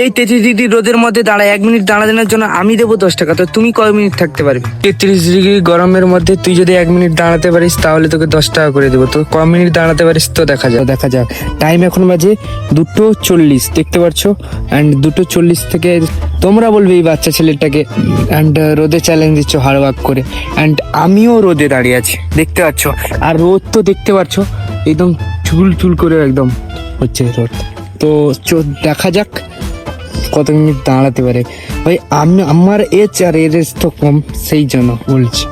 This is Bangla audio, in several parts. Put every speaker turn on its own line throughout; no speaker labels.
এই 33 ডিগ্রি রোদের মধ্যে দাঁড়ায় 1 মিনিট দাঁড়ানোর জন্য আমি দেবো 10 টাকা। তো তুমি কয় মিনিট থাকতে পারবে? 33 ডিগ্রি গরমের মধ্যে তুই যদি 1 মিনিট দাঁড়াতে পারিস তাহলে তোকে 10 টাকা করে দেবো। তো কয় মিনিট দাঁড়াতে পারিস তো দেখা যাক। টাইম এখন বাজে 2:40 দেখতে পাচ্ছ। অ্যান্ড 2:40 থেকে তোমরা বলবে এই বাচ্চা ছেলেটাকে অ্যান্ড রোদে চ্যালেঞ্জ দিচ্ছ হার্ড ওয়ার্ক করে। অ্যান্ড আমিও রোদে দাঁড়িয়ে আছি দেখতে পাচ্ছ। আর রোদ তো দেখতে পাচ্ছ একদম চুল চুল করে একদম হচ্ছে রোদ। তো দেখা যাক কত মিনিট দাঁড়াতে পারে। ভাই আমার এজ আর এর এজ তো কম, সেই জন্য বলছি।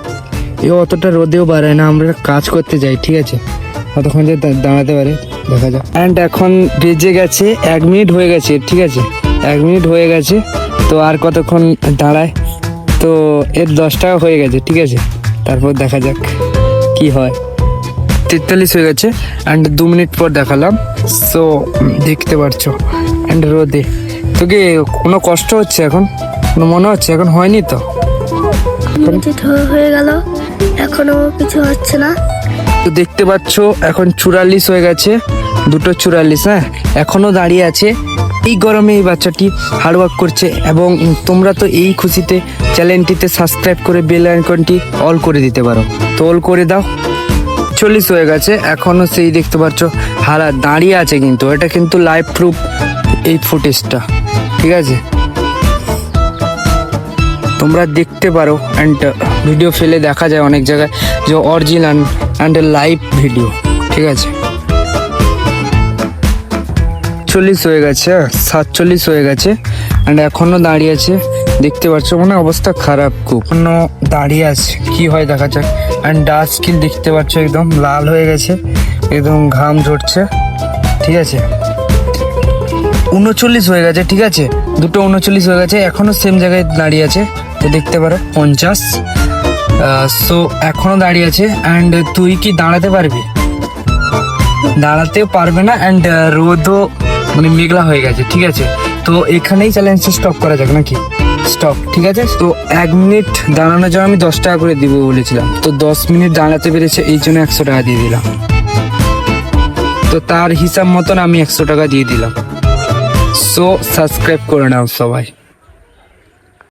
এ অতটা রোদেও বাড়ায় না, আমরা কাজ করতে যাই ঠিক আছে। কতক্ষণ যে দাঁড়াতে পারে দেখা যাক। অ্যান্ড এখন বেজে গেছে 1 মিনিট হয়ে গেছে ঠিক আছে, 1 মিনিট হয়ে গেছে। তো আর কতক্ষণ দাঁড়ায়, তো এর 10 টাকা হয়ে গেছে ঠিক আছে। তারপর দেখা যাক কি হয়। 43 হয়ে গেছে অ্যান্ড 2 মিনিট পর দেখালাম। সো দেখতে পারছো অ্যান্ড রোদে তোকে কোনো কষ্ট হচ্ছে এখন? কোনো মনে হচ্ছে এখন? হয়নি তো?
হয়ে গেল, এখনো কিছু হচ্ছে না।
তো দেখতে পাচ্ছ এখন 44 হয়ে গেছে, 2:44। হ্যাঁ, এখনো দাঁড়িয়ে আছে। এই গরমে এই বাচ্চাটি হার্ড ওয়ার্ক করছে। এবং তোমরা তো এই খুশিতে চ্যানেলটিতে সাবস্ক্রাইব করে বেল আইকনটি অল করে দিতে পারো, তো অল করে দাও। 40 হয়ে গেছে, এখনো সেই দেখতে পাচ্ছ হারা দাঁড়িয়ে আছে। কিন্তু এটা কিন্তু লাইভ প্রুফ এই ফুটেজটা ঠিক আছে, তোমরা দেখতে পারো। অ্যান্ড ভিডিও ফেলে দেখা যায় অনেক জায়গায় যে অরিজিনাল অ্যান্ড লাইভ ভিডিও ঠিক আছে। 40 হয়ে গেছে, 47 হয়ে গেছে অ্যান্ড এখনো দাঁড়িয়ে আছে দেখতে পাচ্ছ। মানে অবস্থা খারাপ খুব, এখনো দাঁড়িয়ে আছে। কি হয় দেখা যাক। অ্যান্ড ডাস্ট স্কিন দেখতে পাচ্ছ একদম লাল হয়ে গেছে, একদম ঘাম ঝরছে ঠিক আছে। 39 হয়ে গেছে ঠিক আছে, 2:39 হয়ে গেছে, এখনো সেম জায়গায় দাঁড়িয়ে আছে। তো দেখতে পারো 50। সো এখনো দাঁড়িয়ে আছে। অ্যান্ড তুই কি দাঁড়াতে পারবি? দাঁড়াতেও পারবে না। অ্যান্ড রোদও মানে মেঘলা হয়ে গেছে ঠিক আছে। তো এখানেই চ্যালেঞ্জটা স্টপ করা যাক নাকি? স্টপ ঠিক আছে। তো 1 মিনিট দাঁড়ানোর জন্য আমি 10 টাকা করে দিব বলেছিলাম, তো 10 মিনিট দাঁড়াতে পেরেছে এই জন্য 100 টাকা দিয়ে দিলাম। তো তার হিসাব মতন আমি 100 টাকা দিয়ে দিলাম। সো সাবস্ক্রাইব করে নাও সবাই।